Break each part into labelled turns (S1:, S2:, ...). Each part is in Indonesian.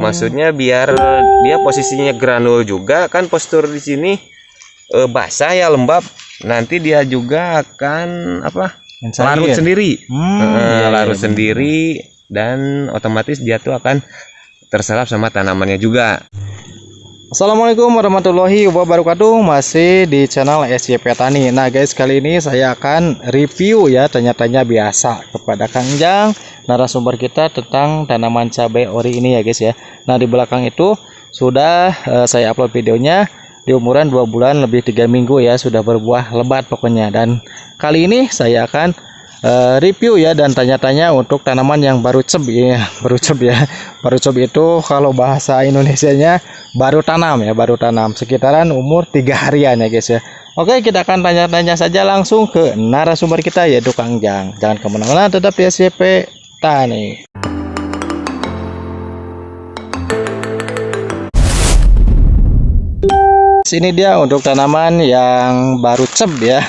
S1: Maksudnya biar dia posisinya granul juga kan, postur di sini basah ya, lembab. Nanti dia juga akan larut sendiri. Larut sendiri dan otomatis dia tuh akan terserap sama tanamannya juga.
S2: Assalamualaikum warahmatullahi wabarakatuh. Masih di channel SYP Tani. Nah guys, kali ini saya akan review ya, tanya-tanya biasa kepada Kang Jang, narasumber kita tentang tanaman cabai ori ini ya guys ya. Nah di belakang itu sudah saya upload videonya di umuran 2 bulan lebih 3 minggu ya, sudah berbuah lebat pokoknya. Dan kali ini saya akan review ya dan tanya-tanya untuk tanaman yang baru ceb ya. Baru ceb itu kalau bahasa Indonesianya baru tanam ya, baru tanam, sekitaran umur 3 harian ya guys ya. Oke, kita akan tanya-tanya saja langsung ke narasumber kita yaitu Kang Jang. Jangan kemana-mana, tetap di SYP Tani. Sini dia untuk tanaman yang baru ceb ya,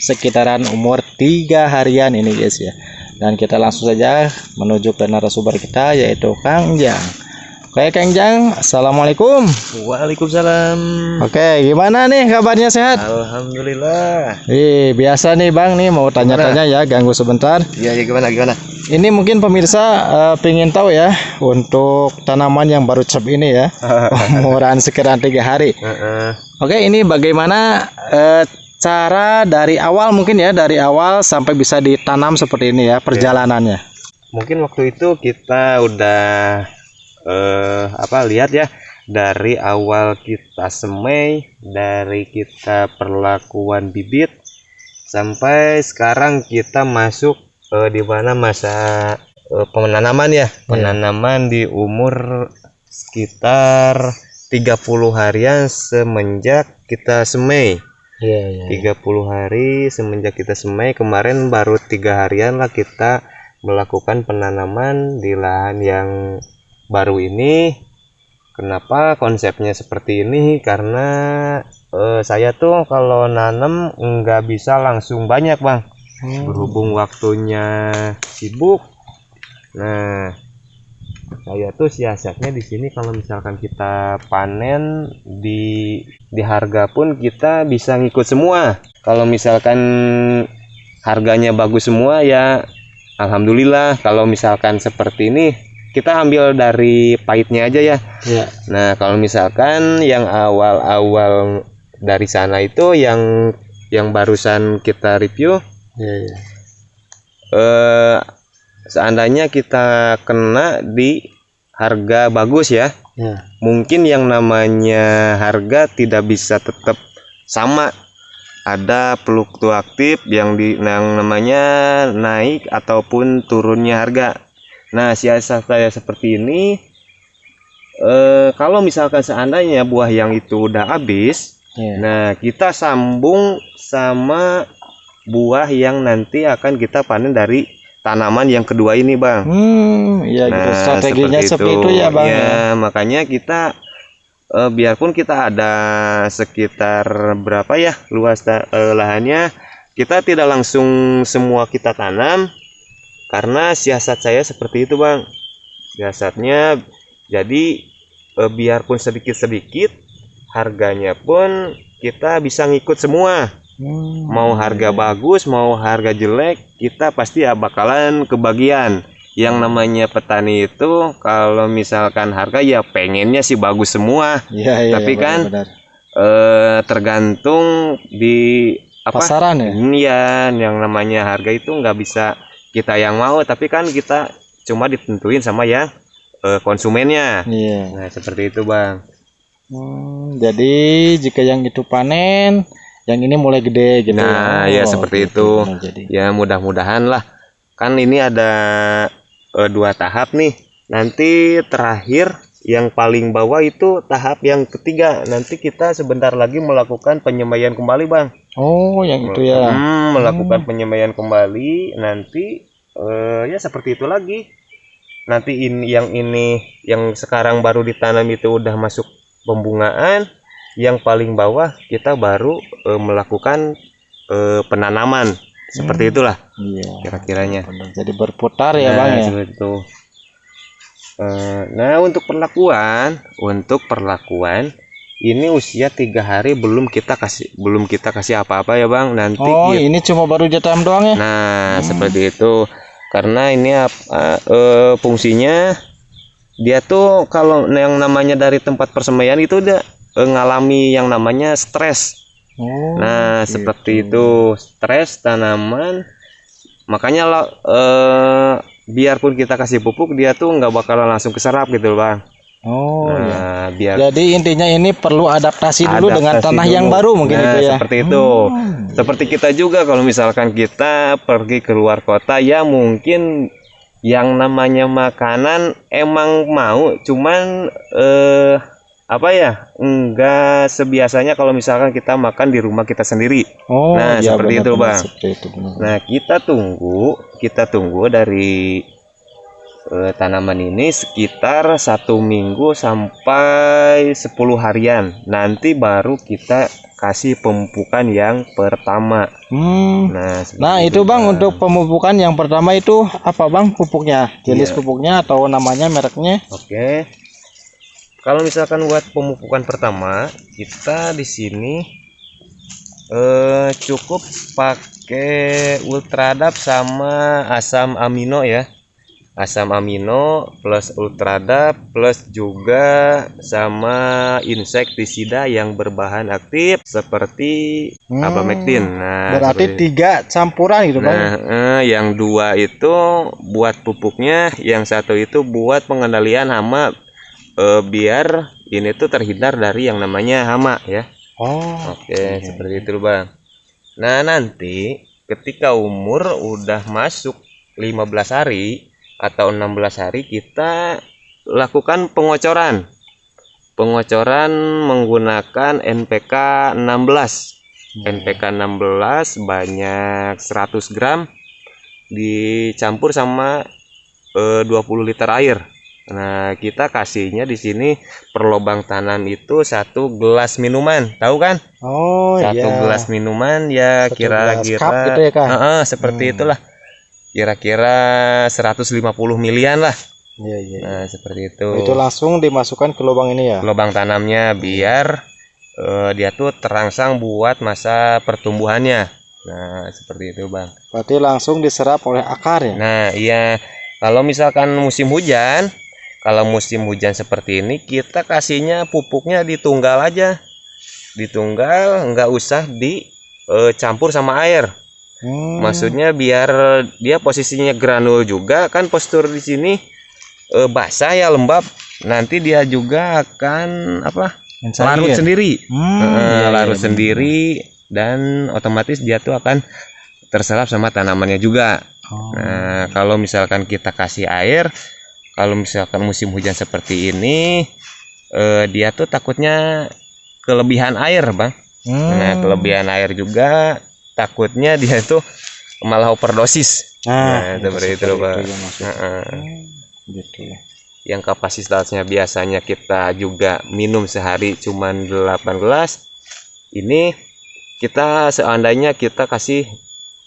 S2: sekitaran umur 3 harian ini guys ya. Dan kita langsung saja menuju ke narasumber kita yaitu Kang Jang. Oke Kang Jang, assalamualaikum.
S1: Waalaikumsalam.
S2: Oke, gimana nih kabarnya, sehat?
S1: Alhamdulillah.
S2: Biasa nih Bang, nih mau tanya-tanya ya, ganggu sebentar.
S1: Iya, gimana?
S2: Ini mungkin pemirsa pengen tahu ya untuk tanaman yang baru ceb ini ya, umuran sekitaran 3 hari. Oke, ini bagaimana cara dari awal, mungkin ya dari awal sampai bisa ditanam seperti ini ya perjalanannya.
S1: Mungkin waktu itu kita udah lihat ya, dari awal kita semai, dari kita perlakuan bibit sampai sekarang kita masuk di mana masa penanaman ya. Penanaman di umur sekitar 30 harian semenjak kita semai. 30 hari semenjak kita semai. Kemarin baru 3 harian lah kita melakukan penanaman di lahan yang baru ini. Kenapa konsepnya seperti ini? Karena saya tuh kalau nanam nggak bisa langsung banyak Bang, berhubung waktunya sibuk. Nah, saya tuh siasatnya di sini kalau misalkan kita panen di harga pun kita bisa ngikut semua. Kalau misalkan harganya bagus semua ya alhamdulillah. Kalau misalkan seperti ini kita ambil dari pahitnya aja ya. Nah, kalau misalkan yang awal-awal dari sana itu yang barusan kita review, seandainya kita kena di harga bagus ya, mungkin yang namanya harga tidak bisa tetap sama, ada fluktuatif yang namanya naik ataupun turunnya harga. Nah, siasat saya seperti ini, kalau misalkan seandainya buah yang itu udah habis, nah kita sambung sama buah yang nanti akan kita panen dari tanaman yang kedua ini Bang.
S2: Iya, gitu. Strateginya seperti itu ya Bang.
S1: Ya, makanya kita biarpun kita ada sekitar berapa ya luas lahannya, kita tidak langsung semua kita tanam. Karena siasat saya seperti itu Bang. Siasatnya jadi biarpun sedikit-sedikit, harganya pun kita bisa ngikut semua. Mau harga bagus, mau harga jelek, kita pasti ya bakalan kebagian. Yang namanya petani itu kalau misalkan harga ya pengennya sih bagus semua. Tapi kan tergantung di
S2: pasaran ya.
S1: Iya, yang namanya harga itu nggak bisa kita yang mau, tapi kan kita cuma ditentuin sama yang konsumennya. Nah, seperti itu Bang.
S2: Jadi jika yang itu panen, yang ini mulai gede gitu.
S1: Nah, ya seperti itu. Ya mudah-mudahan lah. Kan ini ada 2 tahap nih. Nanti terakhir yang paling bawah itu tahap yang ketiga. Nanti kita sebentar lagi melakukan penyemaian kembali Bang.
S2: Yang itu ya.
S1: Melakukan penyemaian kembali nanti ya seperti itu lagi. Nanti ini yang sekarang baru ditanam itu udah masuk pembungaan. Yang paling bawah kita baru melakukan penanaman. Seperti itulah kira-kiranya.
S2: Jadi berputar ya Bang ya.
S1: Seperti itu. Nah, untuk perlakuan ini usia 3 hari belum kita kasih apa-apa ya Bang. Nanti
S2: ini cuma baru ditanam doang ya.
S1: Nah, seperti itu. Karena ini fungsinya dia tuh kalau yang namanya dari tempat persemaian itu udah ngalami yang namanya stres. Nah,
S2: gitu.
S1: seperti itu, stres tanaman. Makanya biarpun kita kasih pupuk, dia tuh nggak bakalan langsung keserap gitu Bang.
S2: Nah, jadi intinya ini perlu adaptasi dulu dengan tanah
S1: dulu.
S2: yang baru mungkin itu ya.
S1: Seperti itu. Seperti kita juga kalau misalkan kita pergi keluar kota ya mungkin yang namanya makanan emang mau, cuman enggak sebiasanya kalau misalkan kita makan di rumah kita sendiri. Nah,
S2: iya,
S1: seperti itu Bang.
S2: benar.
S1: Nah, kita tunggu dari tanaman ini sekitar 1 minggu sampai 10 harian. Nanti baru kita kasih pemupukan yang pertama.
S2: Nah, itu Bang, untuk pemupukan yang pertama itu apa Bang pupuknya? Jenis pupuknya atau namanya, mereknya?
S1: Oke. Kalau misalkan buat pemupukan pertama, kita di sini cukup pakai Ultradap sama asam amino ya. Asam amino plus Ultradap plus juga sama insektisida yang berbahan aktif seperti abamectin. Nah,
S2: berarti 3 campuran gitu Bang.
S1: Nah, yang 2 itu buat pupuknya, yang 1 itu buat pengendalian hama, biar ini tuh terhindar dari yang namanya hama ya. Oke, seperti itu Bang. Nah, nanti ketika umur udah masuk 15 hari atau 16 hari kita lakukan pengocoran menggunakan NPK 16. NPK 16 banyak 100 gram dicampur sama 20 liter air. Nah, kita kasihnya di sini per lubang tanam itu 1 gelas minuman, tahu kan? 1 gelas minuman ya, kira-kira
S2: gitu ya, Kak?
S1: seperti itulah. Kira-kira 150 milian lah. Nah, seperti itu.
S2: Itu langsung dimasukkan ke lubang ini ya?
S1: Lubang tanamnya biar dia tuh terangsang buat masa pertumbuhannya. Nah, seperti itu Bang.
S2: Berarti langsung diserap oleh akar ya?
S1: Nah, iya. Kalau misalkan musim hujan, seperti ini kita kasihnya pupuknya ditunggal aja. Ditunggal, nggak usah dicampur sama air. Maksudnya biar dia posisinya granul juga, kan postur di sini basah ya, lembab. Nanti dia juga akan larut sendiri. Larut sendiri dan otomatis dia tuh akan terserap sama tanamannya juga. Nah, kalau misalkan kita kasih air, kalau misalkan musim hujan seperti ini, dia tuh takutnya kelebihan air Bang. Nah, kelebihan air juga takutnya dia tuh malah overdosis. Nah, seperti itu Bang.
S2: Gitu ya.
S1: Yang kapasitasnya biasanya kita juga minum sehari cuman 8 gelas. Ini kita seandainya kita kasih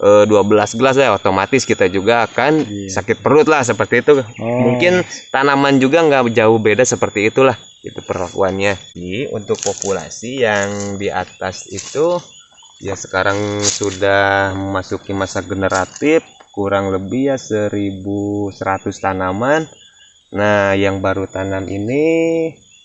S1: 12 gelas ya, otomatis kita juga akan sakit perut lah, seperti itu. Mungkin tanaman juga nggak jauh beda seperti itulah, itu perlakuannya. Jadi untuk populasi yang di atas itu ya sekarang sudah memasuki masa generatif, kurang lebih ya 1100 tanaman. Nah, yang baru tanam ini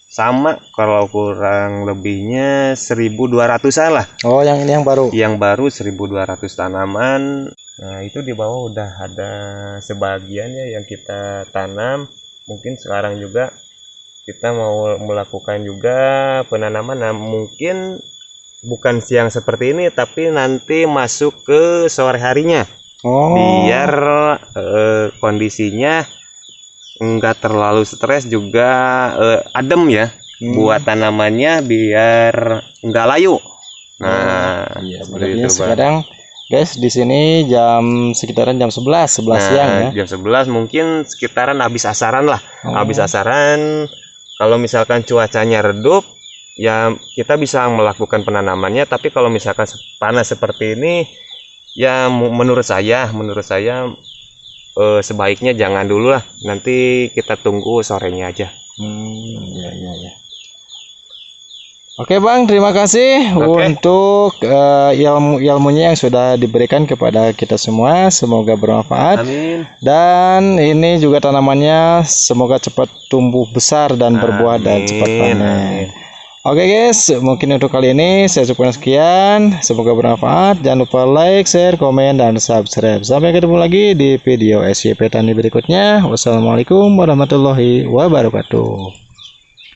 S1: sama, kalau kurang lebihnya 1200-an lah.
S2: Yang ini yang baru.
S1: Yang baru 1200 tanaman. Nah, itu di bawah udah ada sebagian ya yang kita tanam. Mungkin sekarang juga kita mau melakukan juga penanaman. Nah, mungkin bukan siang seperti ini, tapi nanti masuk ke sore harinya. Biar kondisinya enggak terlalu stres juga, adem ya, buat tanamannya biar enggak layu. Nah,
S2: seperti itu sekarang guys, di sini sekitaran jam 11 siang ya.
S1: Jam 11 mungkin sekitaran habis asaran lah. Habis asaran, kalau misalkan cuacanya redup ya kita bisa melakukan penanamannya. Tapi kalau misalkan panas seperti ini ya menurut saya sebaiknya jangan dulu lah, nanti kita tunggu sorenya aja.
S2: Ya. Oke Bang, terima kasih
S1: Oke.
S2: untuk ilmunya yang sudah diberikan kepada kita semua. Semoga bermanfaat.
S1: Amin.
S2: Dan ini juga tanamannya semoga cepat tumbuh besar dan berbuah dan cepat panen.
S1: Amin.
S2: Oke guys, mungkin untuk kali ini saya cukupkan sekian. Semoga bermanfaat. Jangan lupa like, share, komen, dan subscribe. Sampai ketemu lagi di video SYP Tani berikutnya. Wassalamualaikum warahmatullahi wabarakatuh.